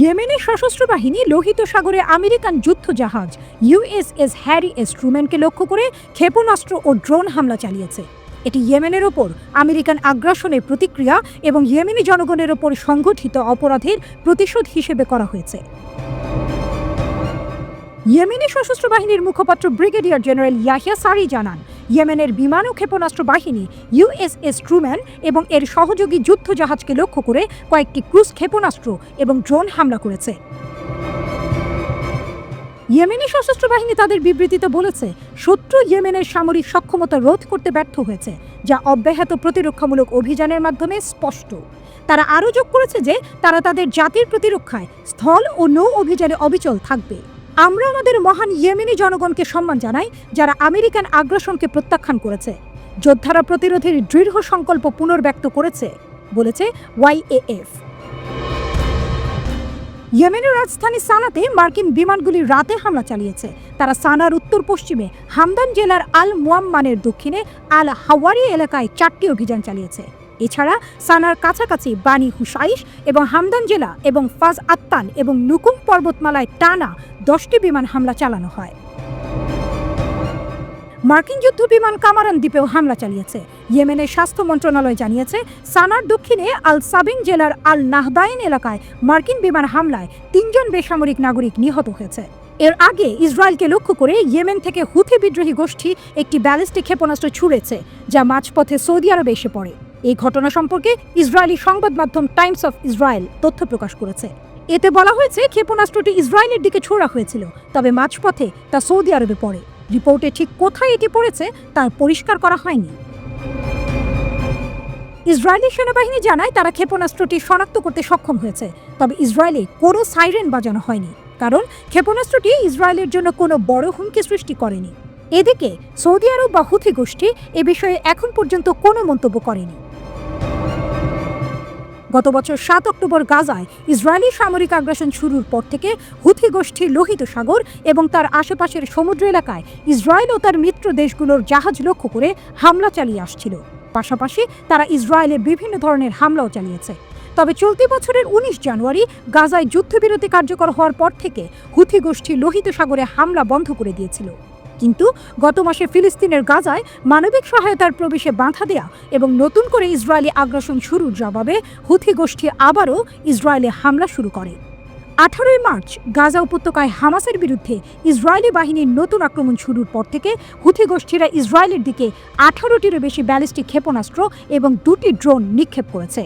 ইয়েমেনের সশস্ত্র বাহিনী লোহিত সাগরে আমেরিকান যুদ্ধজাহাজ ইউএসএস হ্যারি এস ট্রুম্যানকে লক্ষ্য করে ক্ষেপণাস্ত্র ও ড্রোন হামলা চালিয়েছে। এটি ইয়েমেনের ওপর আমেরিকান আগ্রাসনের প্রতিক্রিয়া এবং ইয়েমেনি জনগণের ওপর সংগঠিত অপরাধের প্রতিশোধ হিসেবে করা হয়েছে। ইয়েমেনি সশস্ত্র বাহিনীর মুখপাত্র ব্রিগেডিয়ার জেনারেল ইয়াহিয়া সারি জানান, ইয়েমেনের বিমান ও ক্ষেপণাস্ত্র বাহিনী ইউএসএস ট্রুম্যান এবং এর সহযোগী যুদ্ধজাহাজকে লক্ষ্য করে কয়েকটি ক্রুজ ক্ষেপণাস্ত্র এবং ড্রোন হামলা করেছে। ইয়েমেনি সশস্ত্র বাহিনী তাদের বিবৃতিতে বলেছে, শত্রু ইয়েমেনের সামরিক সক্ষমতা রোধ করতে ব্যর্থ হয়েছে, যা অব্যাহত প্রতিরক্ষামূলক অভিযানের মাধ্যমে স্পষ্ট। তারা আরও যোগ করেছে যে তারা তাদের জাতির প্রতিরক্ষায় স্থল ও নৌ অভিযানে অবিচল থাকবে। আমরা আমাদের মহান ইয়েমেনি জনগণকে সম্মান জানাই, যারা আমেরিকান আগ্রাসনকে প্রত্যাখ্যান করেছে। যোদ্ধারা প্রতিরোধের দৃঢ় সংকল্প পুনর্ব্যক্ত করেছে, বলেছে ওয়াইএএফ। ইয়েমেনের রাজধানী সানাতে মার্কিন বিমানগুলি রাতে হামলা চালিয়েছে। তারা সানার উত্তর পশ্চিমে হামদান জেলার আল মুয়াম্মানের দক্ষিণে আল হাওয়ারি এলাকায় 4টি অভিযান চালিয়েছে। এছাড়া সানার কাছাকাছি বানি হুসাইশ এবং হামদান জেলা এবং ফাজ আত্তান এবং নুকুম পর্বতমালায় টানা 10টি বিমান হামলা চালানো হয়। মার্কিন যুদ্ধ বিমান কামারান দ্বীপেও হামলা চালিয়েছে। ইয়েমেনের স্বাস্থ্য মন্ত্রণালয় জানিয়েছে, সানার দক্ষিণে আল সাবিন জেলার আল নাহদাইন এলাকায় মার্কিন বিমান হামলায় 3 জন বেসামরিক নাগরিক নিহত হয়েছে। এর আগে ইসরায়েলকে লক্ষ্য করে ইয়েমেন থেকে হুথি বিদ্রোহী গোষ্ঠী একটি ব্যালিস্টিক ক্ষেপণাস্ত্র ছুড়েছে, যা মাঝপথে সৌদি আরবে এসে পড়ে। এই ঘটনা সম্পর্কে ইসরায়েলি সংবাদ মাধ্যম টাইমস অফ ইসরায়েল তথ্য প্রকাশ করেছে। এতে বলা হয়েছে, ক্ষেপণাস্ত্রটি ইসরায়েলের দিকে ছোড়া হয়েছিল, তবে মাঝপথে তা সৌদি আরবে পড়ে। রিপোর্টে ঠিক কোথায় এটি পড়েছে তা পরিষ্কার করা হয়নি। ইসরায়েলি সেনাবাহিনী জানায়, তারা ক্ষেপণাস্ত্রটি শনাক্ত করতে সক্ষম হয়েছে, তবে ইসরায়েলে কোনো সাইরেন বাজানো হয়নি, কারণ ক্ষেপণাস্ত্রটি ইসরায়েলের জন্য কোনো বড় হুমকি সৃষ্টি করেনি। এদিকে সৌদি আরব বা হুথি গোষ্ঠী এ বিষয়ে এখন পর্যন্ত কোনো মন্তব্য করেনি। গত বছর 7 অক্টোবর গাজায় ইসরায়েলি সামরিক আগ্রাসন শুরুর পর থেকে হুথি গোষ্ঠী লোহিত সাগর এবং তার আশেপাশের সমুদ্র এলাকায় ইসরায়েল ও তার মিত্র দেশগুলোর জাহাজ লক্ষ্য করে হামলা চালিয়ে আসছিল। পাশাপাশি তারা ইসরায়েলে বিভিন্ন ধরনের হামলাও চালিয়েছে। তবে চলতি বছরের 19 জানুয়ারি গাজায় যুদ্ধবিরতি কার্যকর হওয়ার পর থেকে হুথি গোষ্ঠী লোহিত সাগরে হামলা বন্ধ করে দিয়েছিল। কিন্তু গত মাসে ফিলিস্তিনের গাজায় মানবিক সহায়তার প্রবেশে বাধা দেয়া এবং নতুন করে ইসরায়েলি আগ্রাসন শুরুর জবাবে হুথি গোষ্ঠী আবারও ইসরায়েলে হামলা শুরু করে। 18 মার্চ গাজা উপত্যকায় হামাসের বিরুদ্ধে ইসরায়েলি বাহিনীর নতুন আক্রমণ শুরুর পর থেকে হুথি গোষ্ঠীরা ইসরায়েলের দিকে 18টিরও বেশি ব্যালিস্টিক ক্ষেপণাস্ত্র এবং 2টি ড্রোন নিক্ষেপ করেছে।